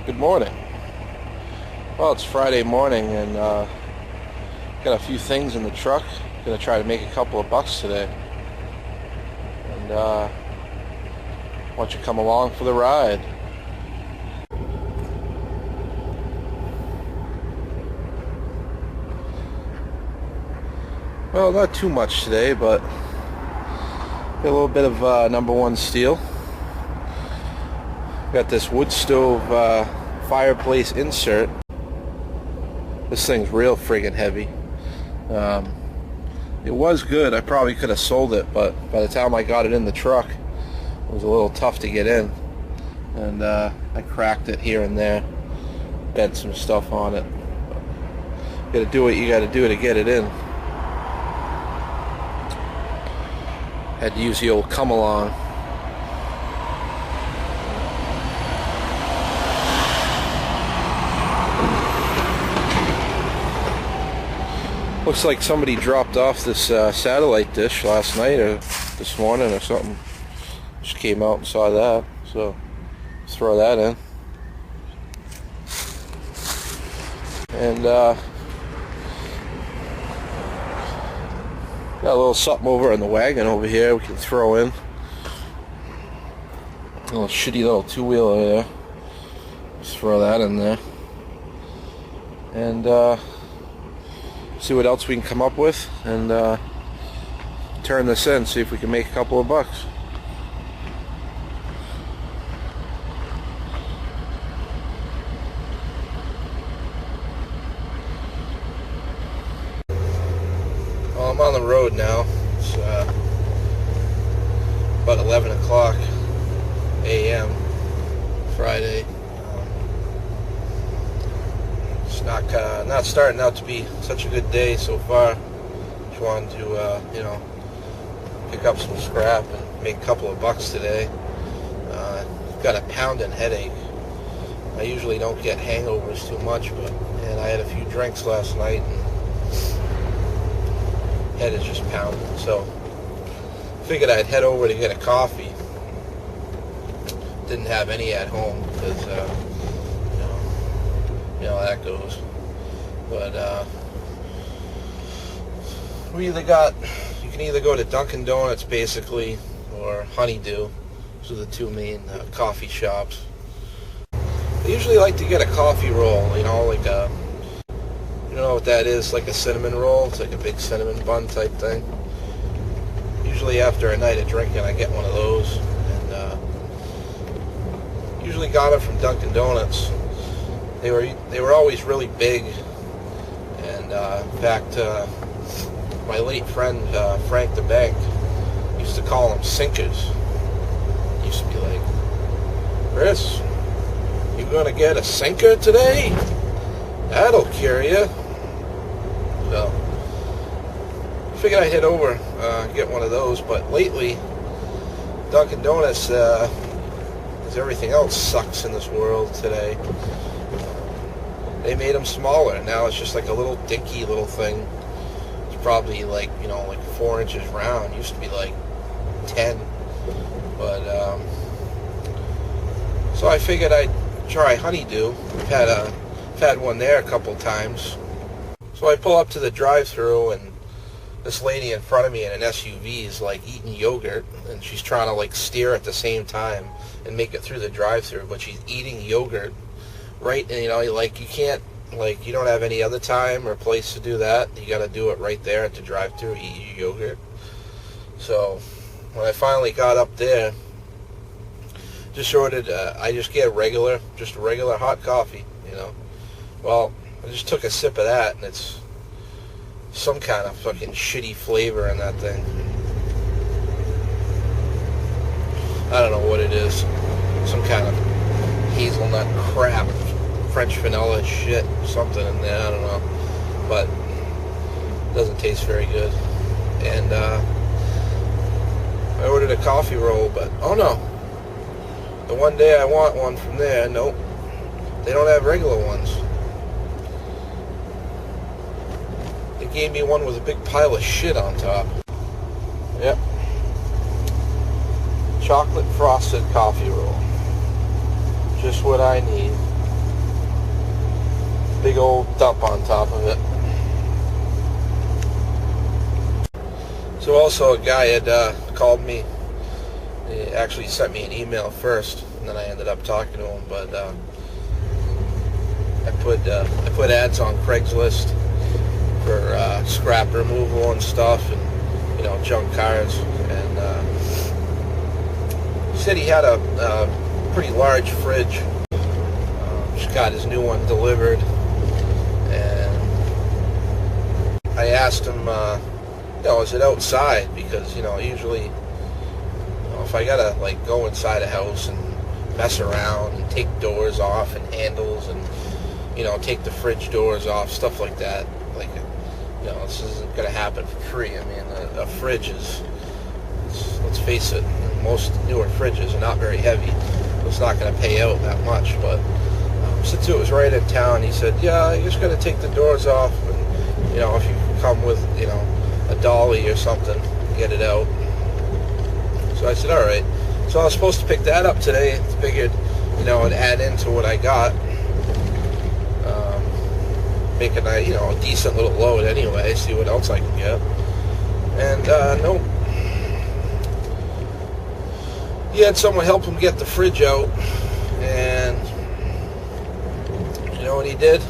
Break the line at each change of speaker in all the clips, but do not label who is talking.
Good morning. Well, it's Friday morning and got a few things in the truck. Gonna try to make a couple of bucks today. And why don't you come along for the ride? Well, not too much today, but got a little bit of number one steel. Got this wood stove fireplace insert. This thing's real friggin' heavy. It was good. I probably could have sold it, but by the time I got it in the truck, it was a little tough to get in. And I cracked it here and there, bent some stuff on it. You gotta do what you gotta do to get it in. Had to use the old come along. Looks like somebody dropped off this satellite dish last night or this morning or something. Just came out and saw that, so let's throw that in. And got a little something over in the wagon over here we can throw in. A little shitty little two-wheeler there. Just throw that in there. And see what else we can come up with and turn this in, see if we can make a couple of bucks. Well, I'm on the road now. It's about 11 o'clock a.m. Friday. It's not starting out to be such a good day so far. Just wanted to pick up some scrap and make a couple of bucks today. Got a pounding headache. I usually don't get hangovers too much, but I had a few drinks last night and head is just pounding. So figured I'd head over to get a coffee. Didn't have any at home because you know how that goes. But you can either go to Dunkin' Donuts basically or Honeydew. Those are the two main coffee shops. I usually like to get a coffee roll, like a, you know what that is, like a cinnamon roll. It's like a big cinnamon bun type thing. Usually after a night of drinking I get one of those, and usually got it from Dunkin' Donuts. They were always really big, and in fact, my late friend Frank the Bank used to call them sinkers. He used to be like, "Chris, you gonna get a sinker today? That'll cure you." So, figured I'd head over get one of those. But lately, Dunkin' Donuts, as everything else sucks in this world today, they made them smaller. Now it's just like a little dinky little thing. It's probably like 4 inches round. It used to be like 10. But so I figured I'd try Honeydew. I've had one there a couple times. So I pull up to the drive-thru, and this lady in front of me in an SUV is like eating yogurt, and she's trying to like steer at the same time and make it through the drive-thru, but she's eating yogurt. Right, and you can't, you don't have any other time or place to do that. You got to do it right there at the drive-thru, eat your yogurt. So when I finally got up there, just ordered, I just get a regular hot coffee, Well, I just took a sip of that, and it's some kind of fucking shitty flavor in that thing. I don't know what it is. Some kind of hazelnut crap, French vanilla shit, something in there, I don't know, but it doesn't taste very good. And I ordered a coffee roll, but oh no, the one day I want one from there, nope, they don't have regular ones. They gave me one with a big pile of shit on top. Yep, chocolate frosted coffee roll. Just what I need. big old dump on top of it. So also a guy had called me. He actually sent me an email first, and then I ended up talking to him. But I put ads on Craigslist for scrap removal and stuff, and junk cars. And he said he had a pretty large fridge. Just got his new one delivered, and I asked him, is it outside? Because usually, if I gotta like go inside a house and mess around and take doors off and handles and take the fridge doors off, stuff like that, like this isn't gonna happen for free. I mean, a fridge is, let's face it, most newer fridges are not very heavy. It's not gonna pay out that much. But since it was right in town, he said, yeah, you just gotta take the doors off, and if you can come with a dolly or something, get it out. So I said, all right. So I was supposed to pick that up today. I figured, it'd add into what I got. Make a nice, a decent little load anyway, see what else I can get. And, nope. He had someone help him get the fridge out. And, you know what he did?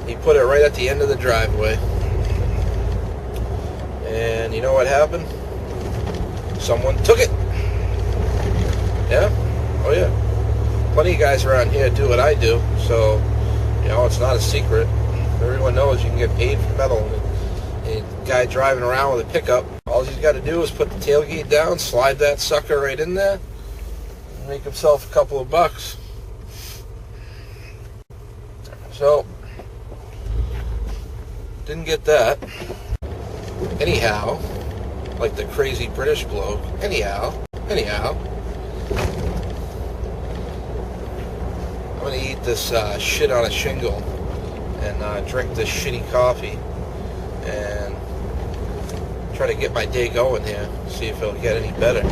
He put it right at the end of the driveway. And you know what happened? Someone took it. Yeah? Oh yeah. Plenty of guys around here do what I do, so it's not a secret. Everyone knows you can get paid for metal. And a guy driving around with a pickup, all he's got to do is put the tailgate down, slide that sucker right in there, and make himself a couple of bucks. So, didn't get that. Anyhow, like the crazy British bloke. Anyhow, I'm gonna eat this shit on a shingle and drink this shitty coffee and try to get my day going here. See if it'll get any better.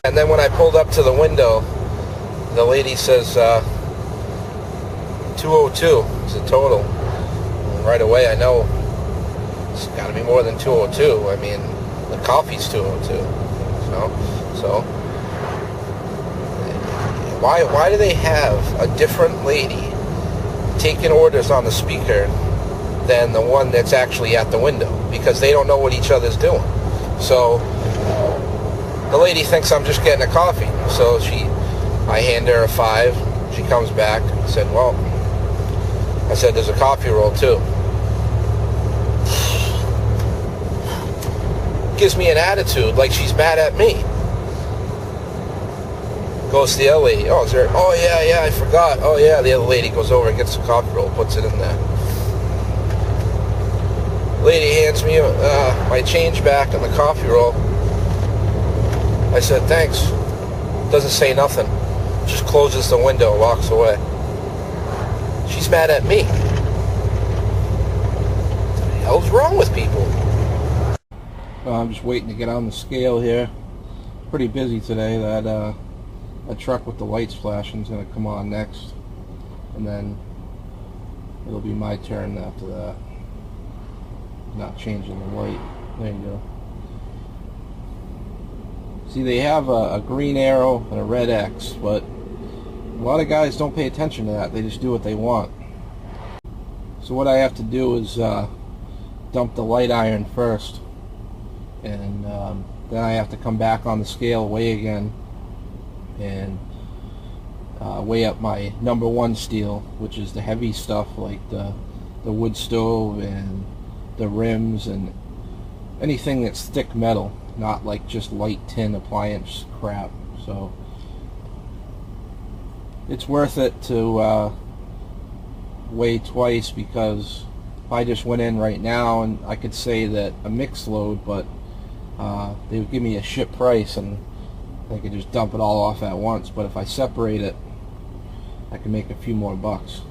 And then when I pulled up to the window, the lady says 202 is the total. And right away I know it's got to be more than 202. I mean, the coffee's 202. So why do they have a different lady taking orders on the speaker than the one that's actually at the window? Because they don't know what each other's doing. So the lady thinks I'm just getting a coffee. So I hand her a $5. She comes back and said, well, I said, there's a coffee roll too. Gives me an attitude like she's mad at me. Goes to the other lady. Oh, is there? Oh, yeah, I forgot. Oh, yeah, the other lady goes over and gets the coffee roll, puts it in there. Lady hands me my change back and the coffee roll. I said, thanks. Doesn't say nothing. Just closes the window and walks away. She's mad at me. What the hell's wrong with people? I'm just waiting to get on the scale here. Pretty busy today. That truck with the lights flashing is going to come on next. And then it'll be my turn after that. Not changing the light. There you go. See, they have a green arrow and a red X, but a lot of guys don't pay attention to that. They just do what they want. So what I have to do is dump the light iron first, and then I have to come back on the scale, weigh again, and weigh up my number 1 steel, which is the heavy stuff like the wood stove and the rims and anything that's thick metal, not like just light tin appliance crap. So it's worth it to weigh twice, because if I just went in right now and I could say that a mixed load, but they would give me a ship price and I could just dump it all off at once. But if I separate it, I can make a few more bucks.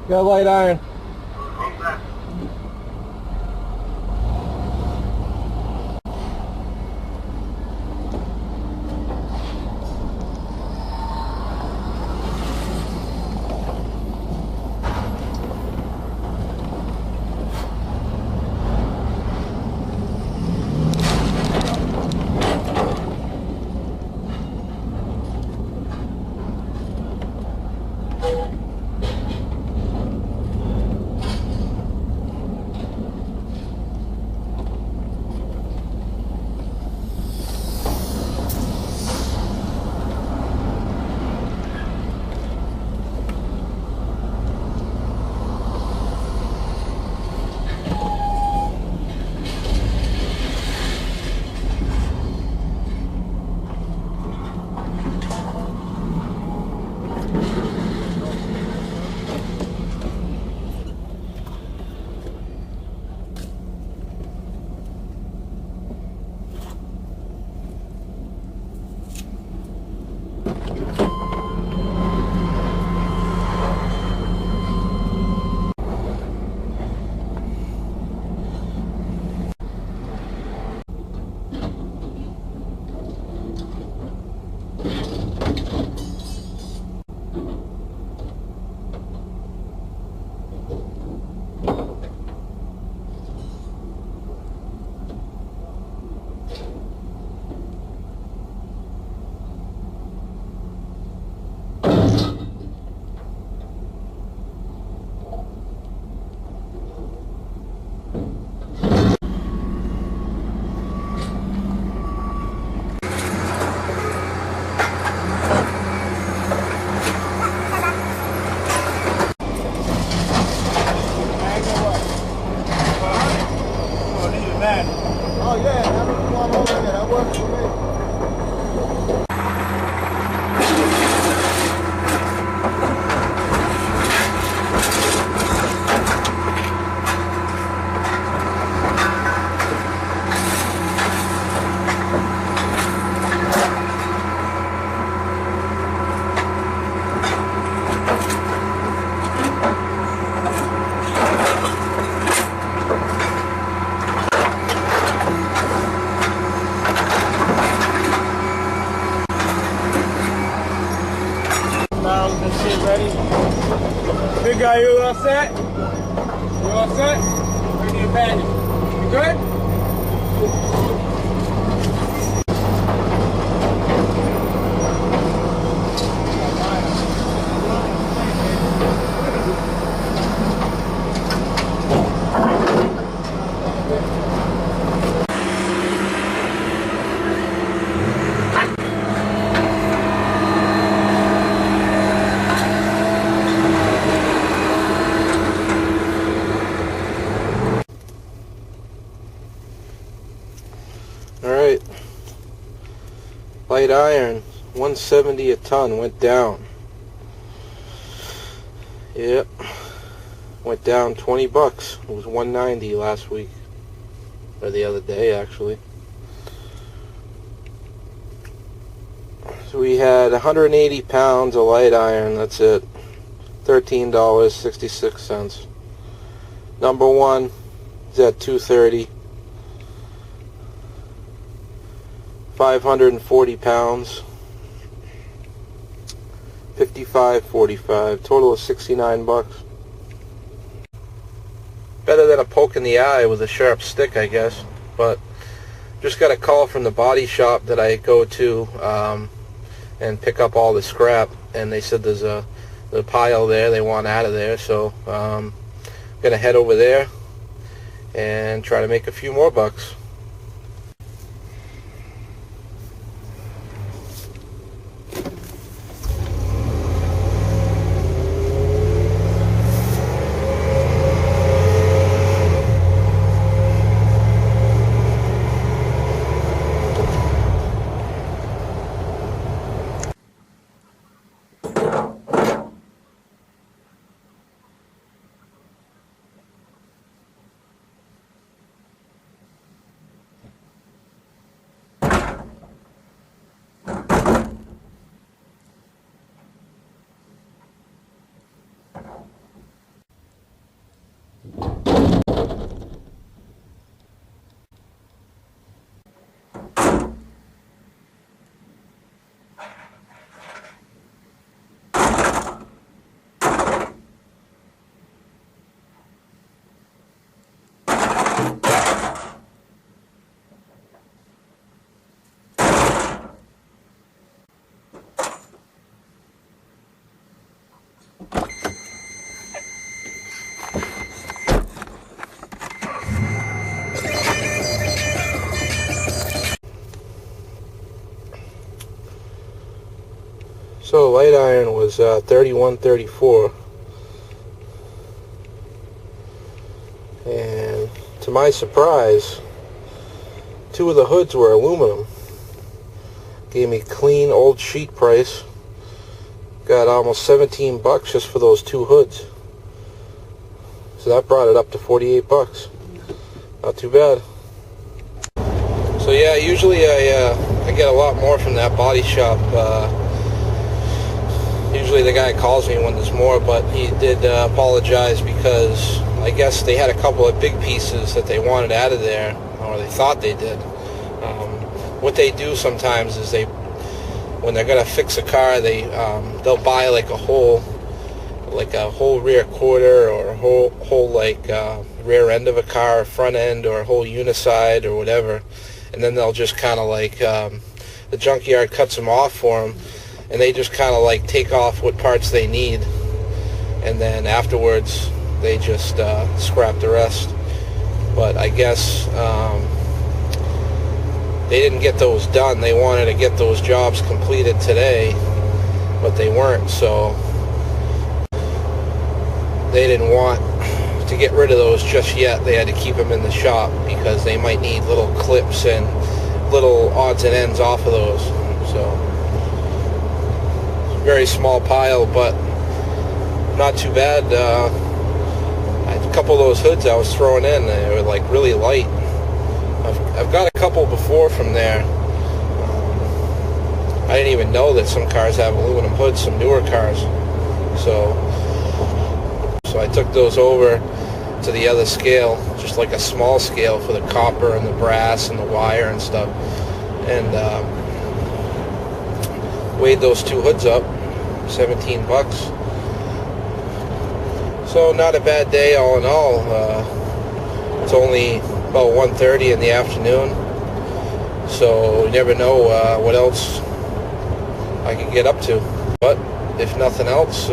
Got a light iron.
Oh yeah, that was one over there. That works for me. Barrels and shit ready. Big guy, you all set? You all set? Ready to bandage. You good?
Alright. Light iron, 170 a ton, went down. Yep. Went down 20 bucks. It was 190 last week. Or the other day, actually. So we had 180 pounds of light iron, that's it. $13.66. Number one is at 230. 540 pounds, 55.45, total of 69 bucks. Better than a poke in the eye with a sharp stick, I guess. But just got a call from the body shop that I go to and pick up all the scrap, and they said there's a pile there they want out of there, so I'm gonna head over there and try to make a few more bucks. So light iron was $31.34, and to my surprise, two of the hoods were aluminum. Gave me clean old sheet price. Got almost 17 bucks just for those two hoods. So that brought it up to 48 bucks. Not too bad. So yeah, usually I get a lot more from that body shop. Usually the guy calls me when there's more, but he did apologize because I guess they had a couple of big pieces that they wanted out of there, or they thought they did. What they do sometimes is when they're gonna fix a car, they'll buy like a whole rear quarter, or a whole rear end of a car, front end, or a whole uniside or whatever, and then they'll just kind of the junkyard cuts them off for them, and they just kind of take off what parts they need, and then afterwards they just scrap the rest. But I guess they didn't get those done. They wanted to get those jobs completed today, but they weren't, so they didn't want to get rid of those just yet. They had to keep them in the shop because they might need little clips and little odds and ends off of those. So very small pile, but not too bad. A couple of those hoods I was throwing in, they were really light. I've got a couple before from there. I didn't even know that some cars have aluminum hoods, some newer cars. So I took those over to the other scale, just like a small scale for the copper and the brass and the wire and stuff, and weighed those two hoods up, 17 bucks. So not a bad day all in all. It's only about 1:30 in the afternoon, so you never know what else I could get up to. But if nothing else,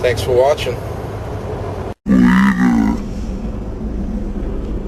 thanks for watching.